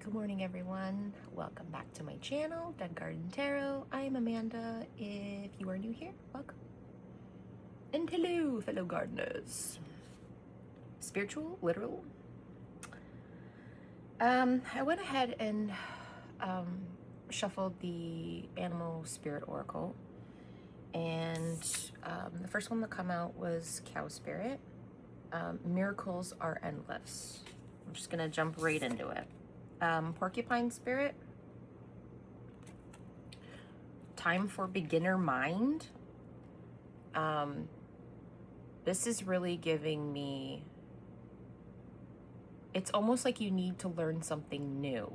Good morning, everyone. Welcome back to my channel, Dead Garden Tarot. I am Amanda. If you are new here, welcome. And hello, fellow gardeners. Spiritual, literal. I went ahead and shuffled the Animal Spirit Oracle, and the first one to come out was Cow Spirit. Miracles are endless. I'm just gonna jump right into it. Porcupine Spirit, time for beginner mind. This is really giving me, it's almost like you need to learn something new.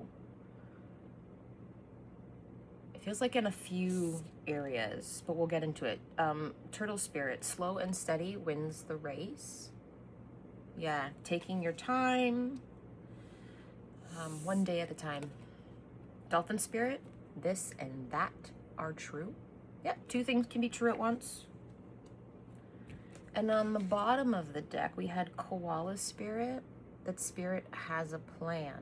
It feels like in a few areas, but we'll get into it. Turtle Spirit, slow and steady wins the race. Yeah, taking your time, one day at a time. Dolphin Spirit, this and that are true. Yep, two things can be true at once. And on the bottom of the deck, we had Koala Spirit, that spirit has a plan.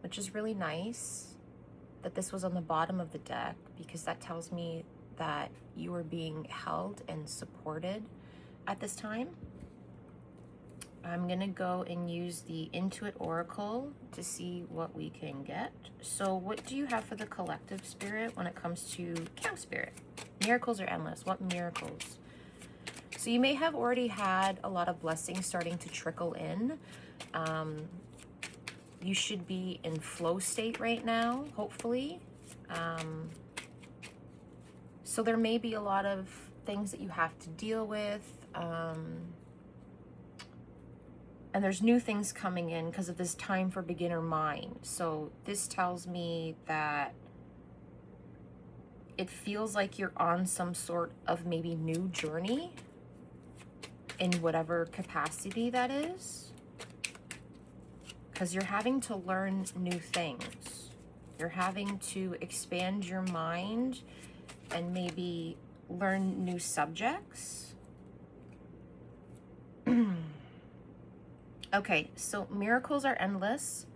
Which is really nice that this was on the bottom of the deck, because that tells me that you are being held and supported at this time. I'm gonna go and use the Intuit Oracle to see what we can get. So what do you have for the collective spirit when it comes to Cow Spirit? Miracles are endless. What miracles? So you may have already had a lot of blessings starting to trickle in. You should be in flow state right now, hopefully. So there may be a lot of things that you have to deal with. And there's new things coming in because of this time for beginner mind. So this tells me that it feels like you're on some sort of maybe new journey in whatever capacity that is. Because you're having to learn new things. You're having to expand your mind and maybe learn new subjects. Okay, so miracles are endless.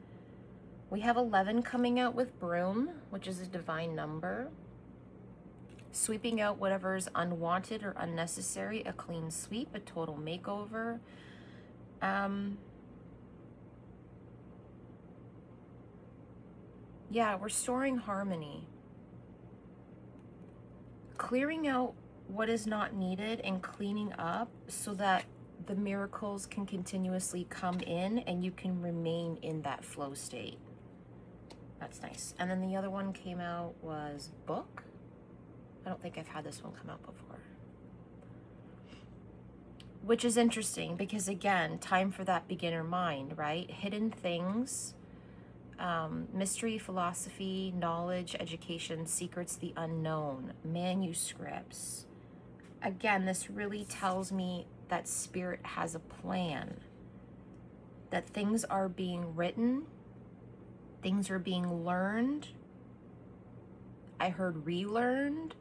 We have 11 coming out with broom, which is a divine number. Sweeping out whatever is unwanted or unnecessary, a clean sweep, a total makeover. Yeah, restoring harmony. Clearing out what is not needed and cleaning up so that the miracles can continuously come in and you can remain in that flow state. That's nice. And then the other one came out was book. I don't think I've had this one come out before. Which is interesting because, again, time for that beginner mind, right? Hidden things, mystery, philosophy, knowledge, education, secrets, the unknown, manuscripts. Again, this really tells me that spirit has a plan, that things are being written, things are being learned. I heard relearned.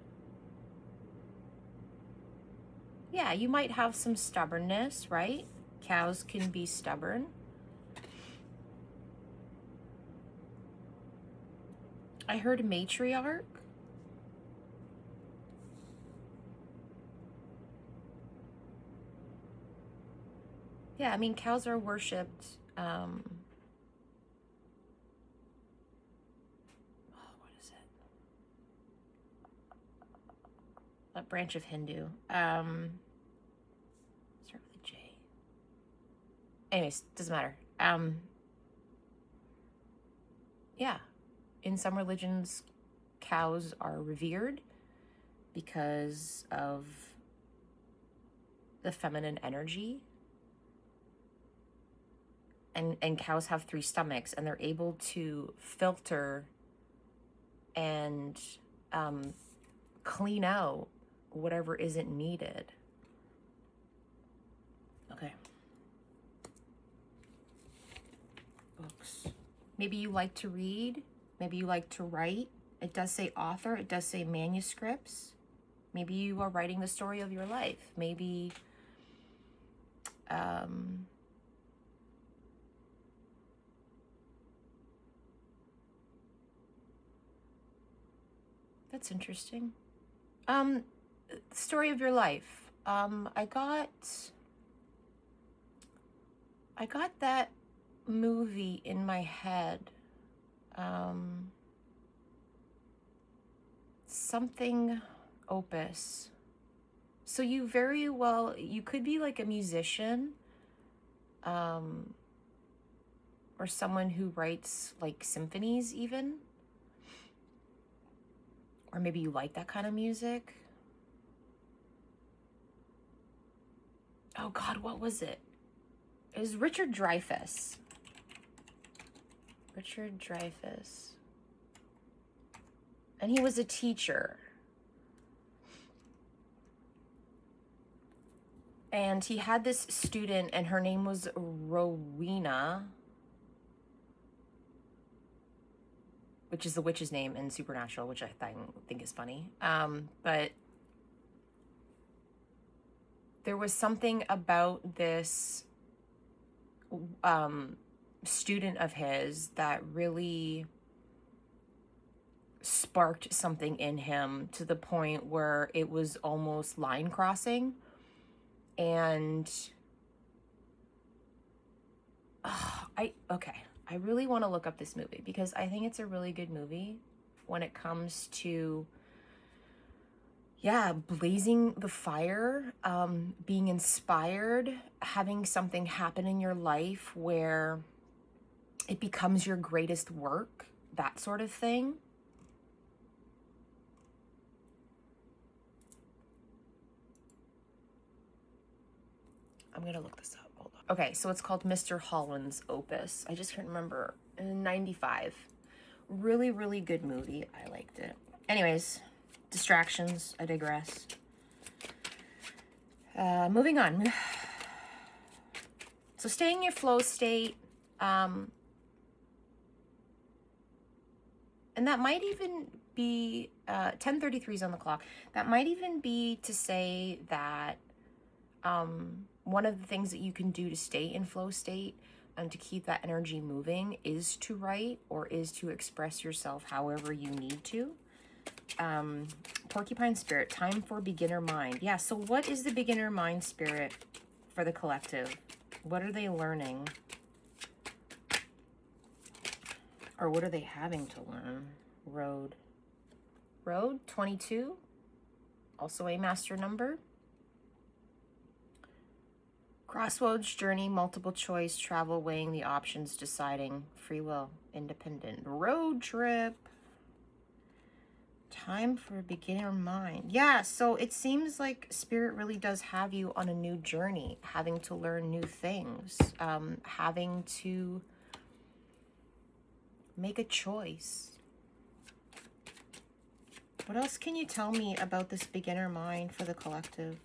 Yeah, you might have some stubbornness, right? Cows can be stubborn. I heard matriarch. Yeah, I mean, cows are worshipped. What is it? A branch of Hindu. Start with a J. Anyways, doesn't matter. Yeah, in some religions, cows are revered because of the feminine energy. And cows have 3 stomachs, and they're able to filter and clean out whatever isn't needed. Okay. Books. Maybe you like to read. Maybe you like to write. It does say author. It does say manuscripts. Maybe you are writing the story of your life. Maybe That's interesting. Story of your life. I got that movie in my head. Something opus. So you could be like a musician, or someone who writes like symphonies even. Or maybe you like that kind of music. Oh God, what was it? It was Richard Dreyfuss. Richard Dreyfuss. And he was a teacher. And he had this student, and her name was Rowena, which is the witch's name in Supernatural, which I think is funny. But there was something about this student of his that really sparked something in him to the point where it was almost line crossing. And I really want to look up this movie because I think it's a really good movie when it comes to, blazing the fire, being inspired, having something happen in your life where it becomes your greatest work, that sort of thing. I'm going to look this up. Hold on. Okay, so it's called Mr. Holland's Opus. I just can't remember. In 95. Really, really good movie. I liked it. Anyways, distractions. I digress. Moving on. So staying in your flow state. And that might even be 10:33 is on the clock. That might even be to say that one of the things that you can do to stay in flow state and to keep that energy moving is to write or is to express yourself however you need to. Porcupine spirit, time for beginner mind. Yeah, so what is the beginner mind spirit for the collective? What are they learning? Or what are they having to learn? Road 22, also a master number. Crossroads, journey, multiple choice, travel, weighing the options, deciding, free will, independent, road trip. Time for a beginner mind. Yeah, so it seems like Spirit really does have you on a new journey, having to learn new things, having to make a choice. What else can you tell me about this beginner mind for the collective?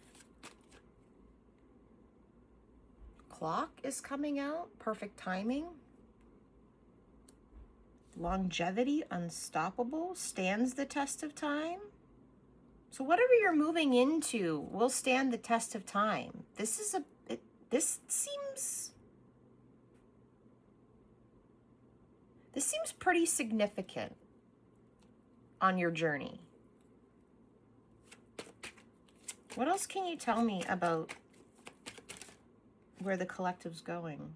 Clock is coming out. Perfect timing. Longevity, unstoppable, stands the test of time. So whatever you're moving into will stand the test of time. This seems pretty significant on your journey. What else can you tell me about where the collective's going?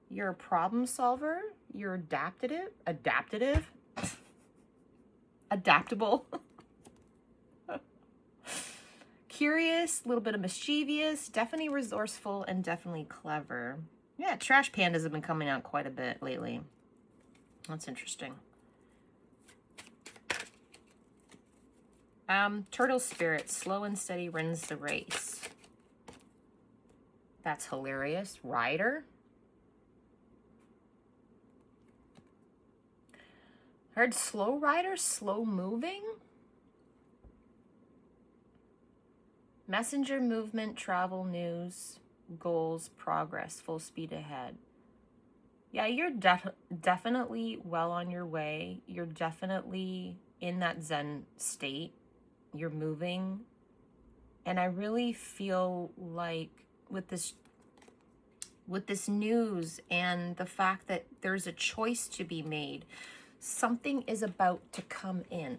You're a problem solver. You're adaptable, curious, a little bit of mischievous, definitely resourceful, and definitely clever. Yeah, trash pandas have been coming out quite a bit lately. That's interesting. Turtle spirit, slow and steady wins the race. That's hilarious. Rider. Heard slow rider, slow moving. Messenger, movement, travel, news, goals, progress, full speed ahead. Yeah, you're definitely well on your way. You're definitely in that Zen state. You're moving. And I really feel like with this news and the fact that there's a choice to be made, something is about to come in.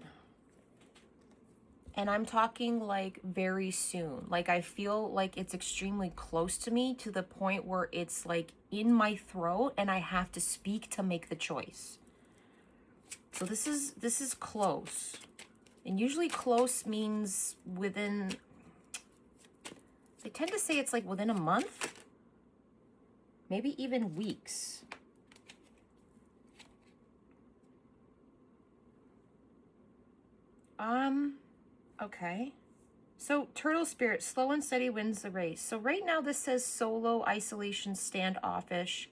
And I'm talking like very soon. Like I feel like it's extremely close to me, to the point where it's like in my throat and I have to speak to make the choice. So this is close. And usually close means within, they tend to say it's like within a month, maybe even weeks. Okay. So turtle spirit, slow and steady wins the race. So right now this says solo, isolation, standoffish,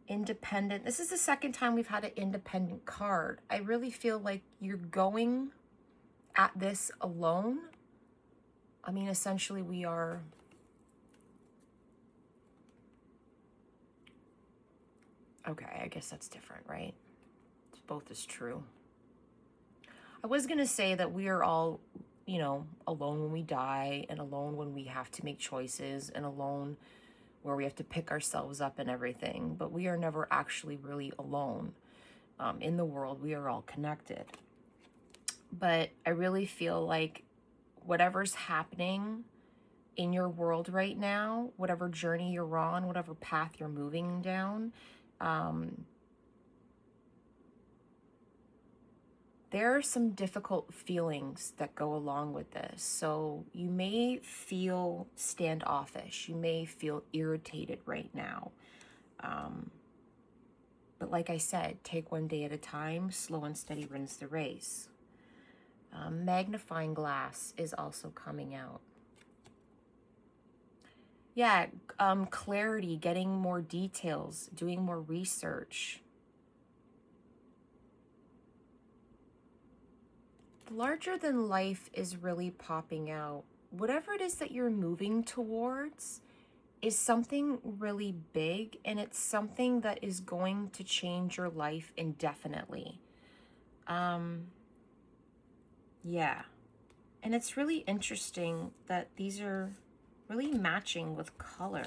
independent. This is the second time we've had an independent card. I really feel like you're going at this alone. I mean, essentially we are. Okay, I guess that's different, right? Both is true. I was going to say that we are all, you know, alone when we die, and alone when we have to make choices, and alone where we have to pick ourselves up and everything. But we are never actually really alone. In the world, we are all connected. But I really feel like whatever's happening in your world right now, whatever journey you're on, whatever path you're moving down, there are some difficult feelings that go along with this. So you may feel standoffish. You may feel irritated right now. But like I said, take one day at a time. Slow and steady wins the race. Magnifying glass is also coming out. Yeah, clarity, getting more details, doing more research. Larger than life is really popping out. Whatever it is that you're moving towards is something really big, and it's something that is going to change your life indefinitely. Yeah. And it's really interesting that these are really matching with color.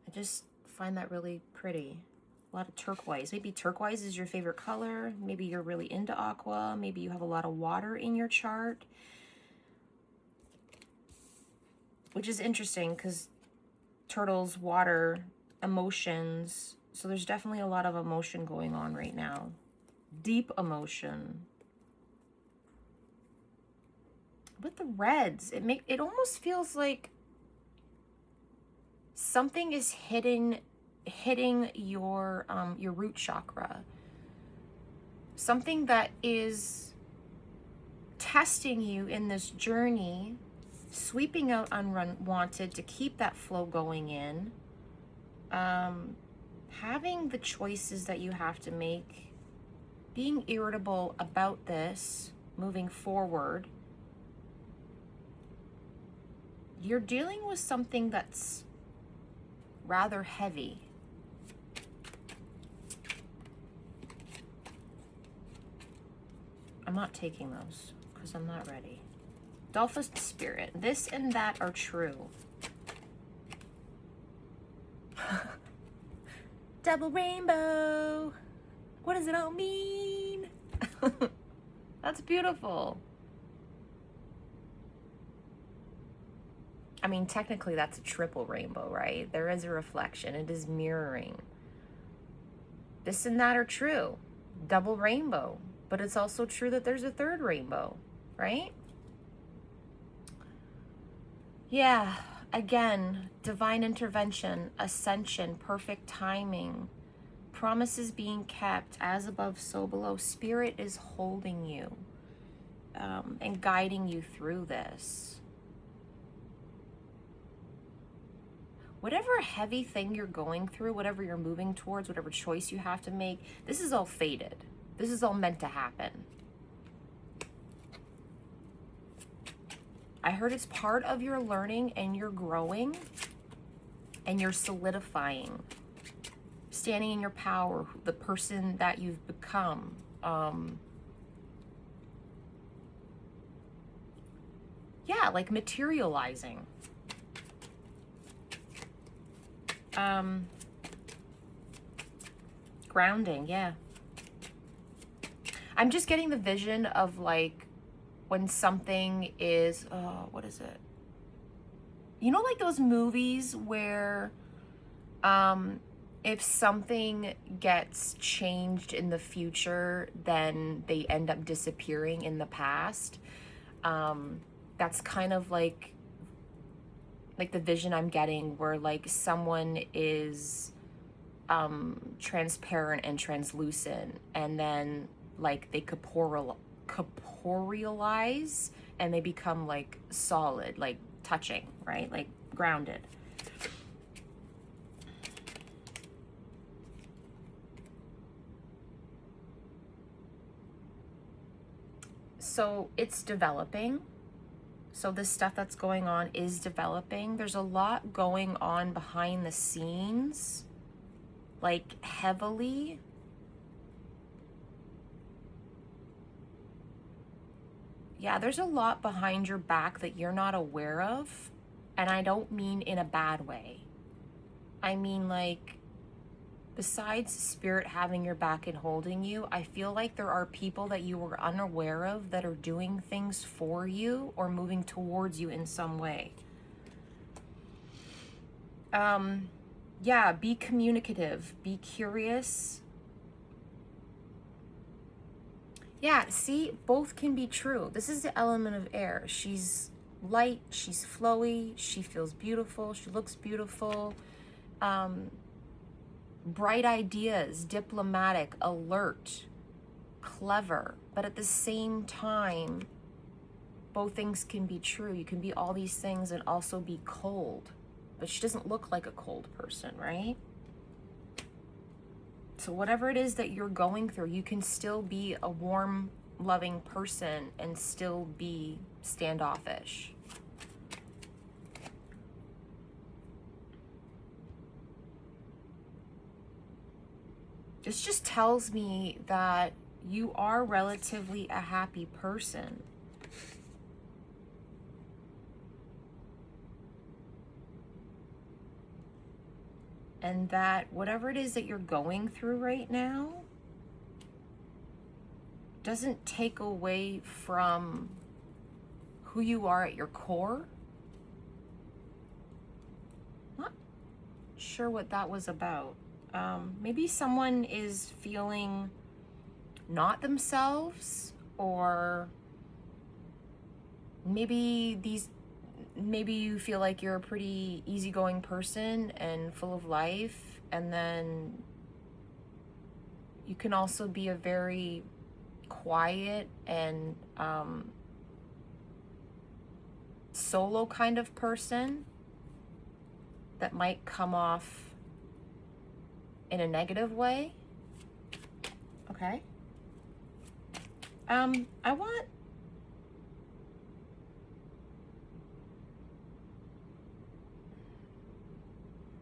I just find that really pretty. A lot of turquoise. Maybe turquoise is your favorite color. Maybe you're really into aqua. Maybe you have a lot of water in your chart. Which is interesting because turtles, water, emotions. So there's definitely a lot of emotion going on right now. Deep emotion. With the reds, it almost feels like something is hitting your root chakra. Something that is testing you in this journey, sweeping out unwanted to keep that flow going in. Having the choices that you have to make, being irritable about this, moving forward. You're dealing with something that's rather heavy. I'm not taking those because I'm not ready. Dolphin spirit, this and that are true. Double rainbow. What does it all mean? That's beautiful. I mean, technically that's a triple rainbow, right? There is a reflection. It is mirroring. This and that are true. Double rainbow. But it's also true that there's a third rainbow, right? Yeah, again, divine intervention, ascension, perfect timing, promises being kept, as above, so below. Spirit is holding you and guiding you through this. Whatever heavy thing you're going through, whatever you're moving towards, whatever choice you have to make, this is all fated. This is all meant to happen. I heard it's part of your learning and your growing and you're solidifying, standing in your power, the person that you've become. Yeah, like materializing. Grounding, yeah. I'm just getting the vision of like when something is, what is it? You know, like those movies where if something gets changed in the future, then they end up disappearing in the past. That's kind of like the vision I'm getting, where like someone is transparent and translucent, and then like they corporealize and they become like solid, like touching, right? Like grounded. So it's developing. So this stuff that's going on is developing. There's a lot going on behind the scenes, like heavily. Yeah, there's a lot behind your back that you're not aware of. And I don't mean in a bad way. I mean, like, besides spirit having your back and holding you, I feel like there are people that you were unaware of that are doing things for you or moving towards you in some way. Yeah, be communicative, be curious. Yeah, see, both can be true. This is the element of air. She's light, she's flowy, she feels beautiful, she looks beautiful. Bright ideas, diplomatic, alert, clever. But at the same time, both things can be true. You can be all these things and also be cold. But she doesn't look like a cold person, right? So whatever it is that you're going through, you can still be a warm, loving person and still be standoffish. This just tells me that you are relatively a happy person. And that whatever it is that you're going through right now doesn't take away from who you are at your core. Not sure what that was about. Maybe someone is feeling not themselves, or maybe you feel like you're a pretty easygoing person and full of life, and then you can also be a very quiet and solo kind of person that might come off in a negative way. Okay. I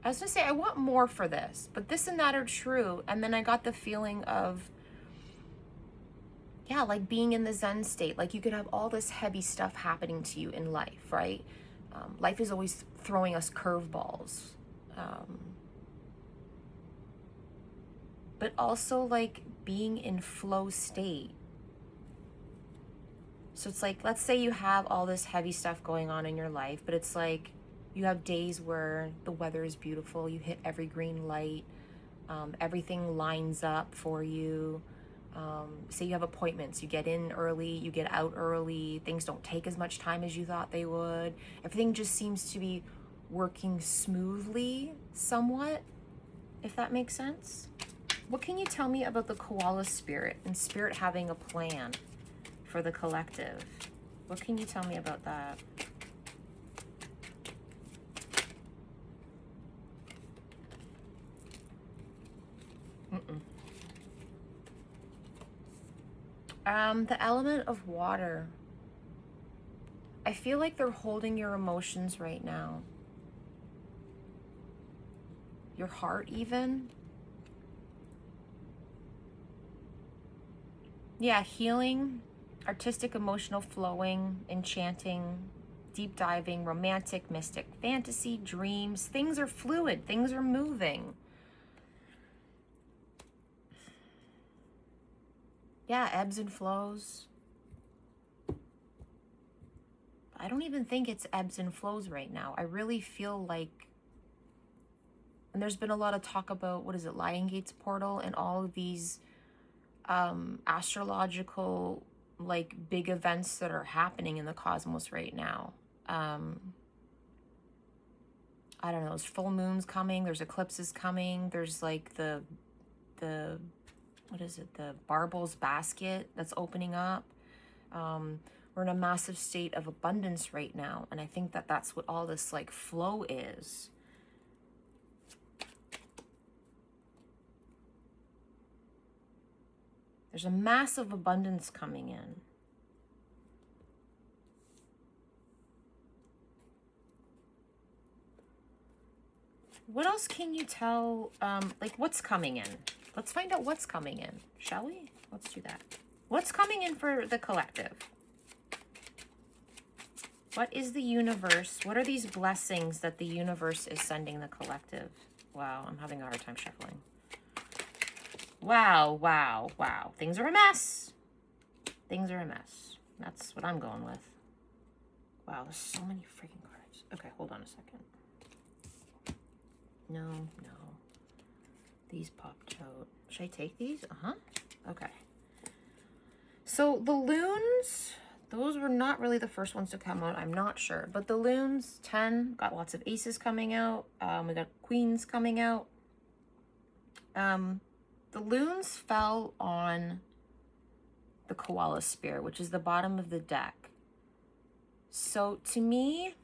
was gonna say, I want more for this, but this and that are true. And then I got the feeling of, yeah, like being in the Zen state. Like you could have all this heavy stuff happening to you in life, right? Life is always throwing us curveballs. But also like being in flow state. So it's like, let's say you have all this heavy stuff going on in your life, but it's like you have days where the weather is beautiful, you hit every green light, everything lines up for you. Say you have appointments, you get in early, you get out early, things don't take as much time as you thought they would. Everything just seems to be working smoothly somewhat, if that makes sense. What can you tell me about the koala spirit and spirit having a plan for the collective? What can you tell me about that? The element of water. I feel like they're holding your emotions right now. Your heart even. Yeah, healing, artistic, emotional, flowing, enchanting, deep diving, romantic, mystic, fantasy, dreams. Things are fluid, things are moving. Yeah, ebbs and flows. I don't even think it's ebbs and flows right now. I really feel like, and there's been a lot of talk about, what is it, Lion Gates portal and all of these astrological, like, big events that are happening in the cosmos right now. I don't know, there's full moons coming, there's eclipses coming, there's like the what is it, the Barbel's basket that's opening up. We're in a massive state of abundance right now, and I think that that's what all this like flow is. There's a massive abundance coming in. What else can you tell, like what's coming in? Let's find out what's coming in, shall we? Let's do that. What's coming in for the collective? What is the universe? What are these blessings that the universe is sending the collective? Wow, I'm having a hard time shuffling. Wow, wow, wow. Things are a mess. Things are a mess. That's what I'm going with. Wow, there's so many freaking cards. Okay, hold on a second. No. These popped out. Should I take these? Okay. So the loons, those were not really the first ones to come out. I'm not sure. But the loons, 10, got lots of aces coming out. We got queens coming out. The loons fell on the koala spear, which is the bottom of the deck. So to me,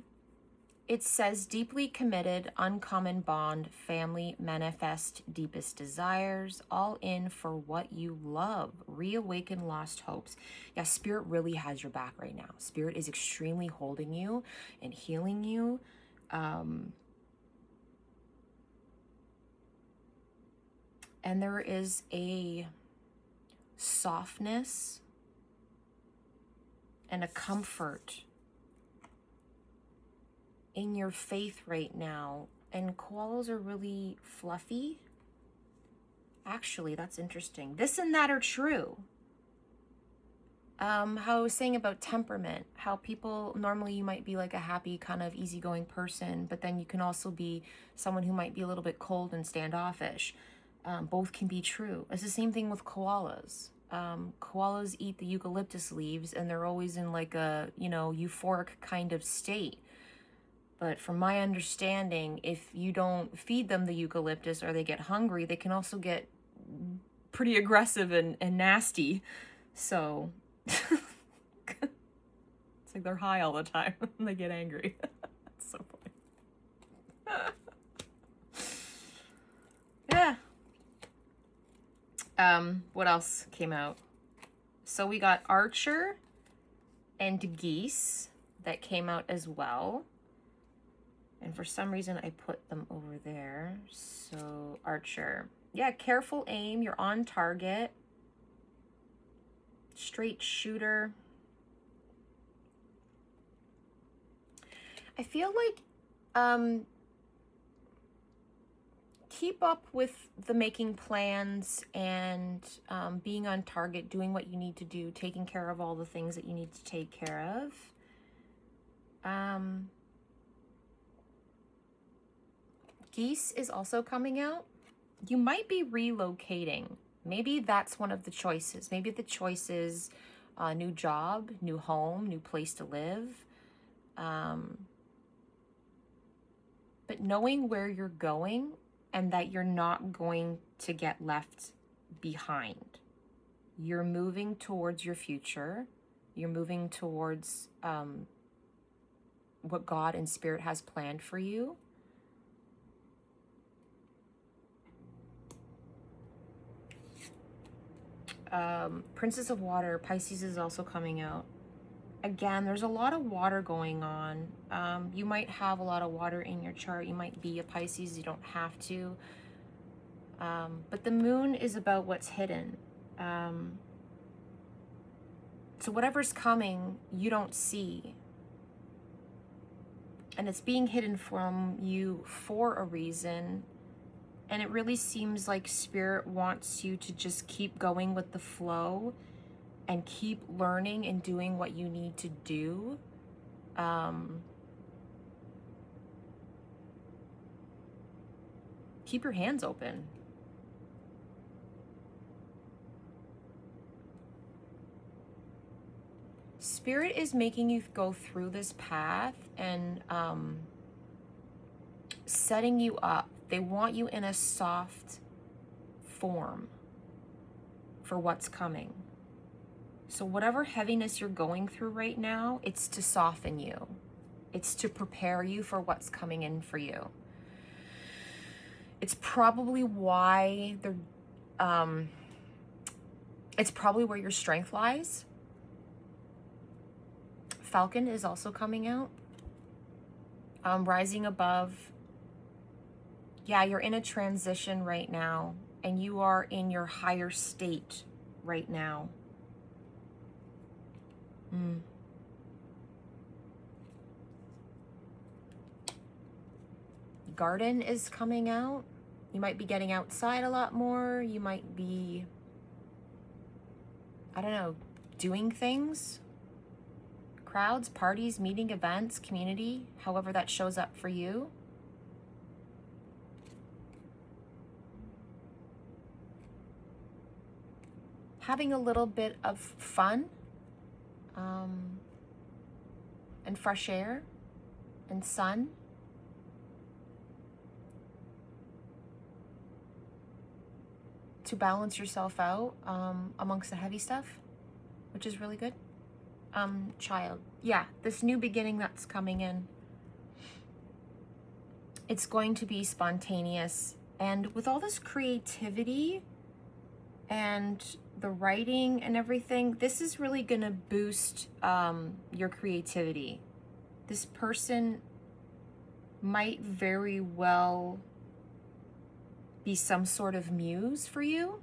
it says deeply committed, uncommon bond, family, manifest deepest desires, all in for what you love, reawaken lost hopes. Yeah, Spirit really has your back right now. Spirit is extremely holding you and healing you. And there is a softness and a comfort in your faith right now. And koalas are really fluffy. Actually, that's interesting. This and that are true. How I was saying about temperament, how people, normally you might be like a happy, kind of easygoing person, but then you can also be someone who might be a little bit cold and standoffish. Both can be true. It's the same thing with koalas. Koalas eat the eucalyptus leaves and they're always in like a, euphoric kind of state. But from my understanding, if you don't feed them the eucalyptus or they get hungry, they can also get pretty aggressive and nasty. So it's like they're high all the time and they get angry. That's so funny. Yeah. What else came out? So we got Archer and Geese that came out as well. And for some reason, I put them over there. So, Archer. Yeah, careful aim. You're on target. Straight shooter. I feel like keep up with the making plans and being on target, doing what you need to do, taking care of all the things that you need to take care of. Geese is also coming out. You might be relocating. Maybe that's one of the choices. Maybe the choice is a new job, new home, new place to live. But knowing where you're going and that you're not going to get left behind. You're moving towards your future. You're moving towards what God and Spirit has planned for you. Princess of Water, Pisces is also coming out. Again, there's a lot of water going on. You might have a lot of water in your chart. You might be a Pisces. You don't have to. But the moon is about what's hidden. So whatever's coming, you don't see. And it's being hidden from you for a reason. And it really seems like Spirit wants you to just keep going with the flow and keep learning and doing what you need to do. Keep your hands open. Spirit is making you go through this path and setting you up. They want you in a soft form for what's coming. So whatever heaviness you're going through right now, it's to soften you. It's to prepare you for what's coming in for you. It's probably why it's probably where your strength lies. Falcon is also coming out. Rising above. Yeah, you're in a transition right now, and you are in your higher state right now. Garden is coming out. You might be getting outside a lot more. You might be, I don't know, doing things. Crowds, parties, meeting, events, community, however that shows up for you. Having a little bit of fun, and fresh air and sun. To balance yourself out amongst the heavy stuff, which is really good. Child, yeah, this new beginning that's coming in, it's going to be spontaneous, and with all this creativity and the writing and everything, this is really gonna boost your creativity. This person might very well be some sort of muse for you.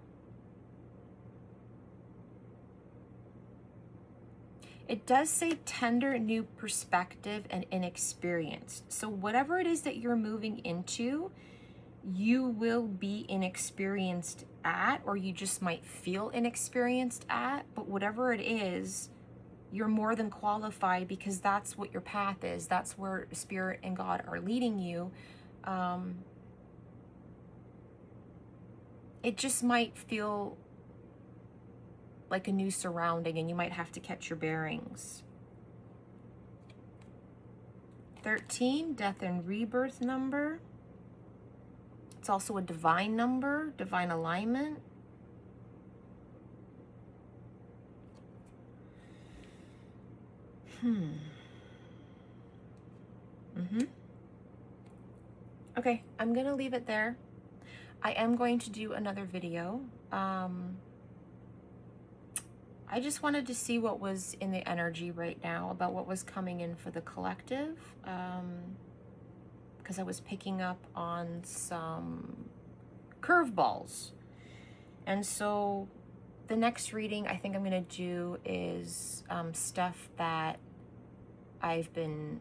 It does say tender new perspective and inexperienced. So whatever it is that you're moving into, you will be inexperienced at, or you just might feel inexperienced at, but whatever it is, you're more than qualified, because that's what your path is. That's where Spirit and God are leading you. It just might feel like a new surrounding, and you might have to catch your bearings. 13, death and rebirth number. It's also a divine number, divine alignment. Okay, I'm gonna leave it there. I am going to do another video. I just wanted to see what was in the energy right now, about what was coming in for the collective, because I was picking up on some curveballs. And so the next reading I think I'm going to do is stuff that I've been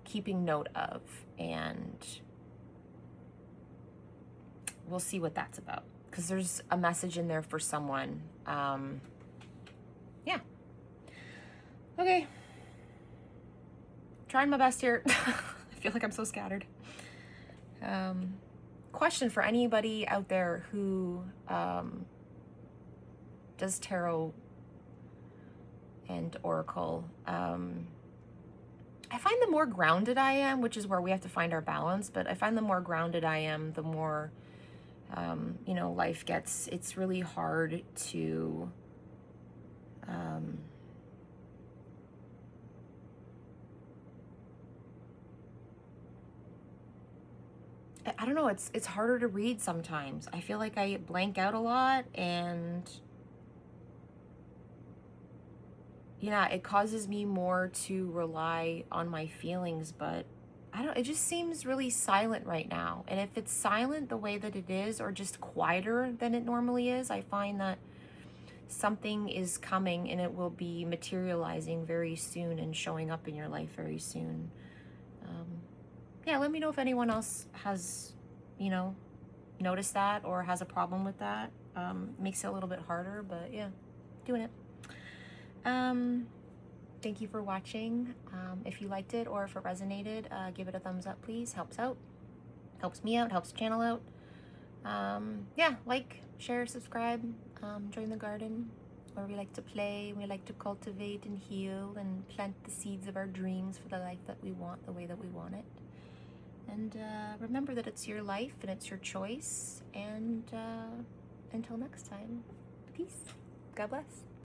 keeping note of, and we'll see what that's about, because there's a message in there for someone. Yeah. Okay. Trying my best here. I feel like I'm so scattered. Question for anybody out there who does tarot and oracle. I find the more grounded I am, which is where we have to find our balance, but I find the more grounded I am, the more, life gets. It's really hard to I don't know, it's harder to read sometimes. I feel like I blank out a lot, and it causes me more to rely on my feelings, but it just seems really silent right now. And if it's silent the way that it is, or just quieter than it normally is, I find that something is coming, and it will be materializing very soon and showing up in your life very soon. Yeah, let me know if anyone else has, noticed that or has a problem with that. Makes it a little bit harder, but yeah. doing it. Thank you for watching. If you liked it or if it resonated, give it a thumbs up, please. Helps out. Helps me out, helps the channel out. Yeah, like, share, subscribe, join the garden where we like to play, we like to cultivate and heal and plant the seeds of our dreams for the life that we want, the way that we want it. And remember that it's your life and it's your choice. And until next time, peace. God bless.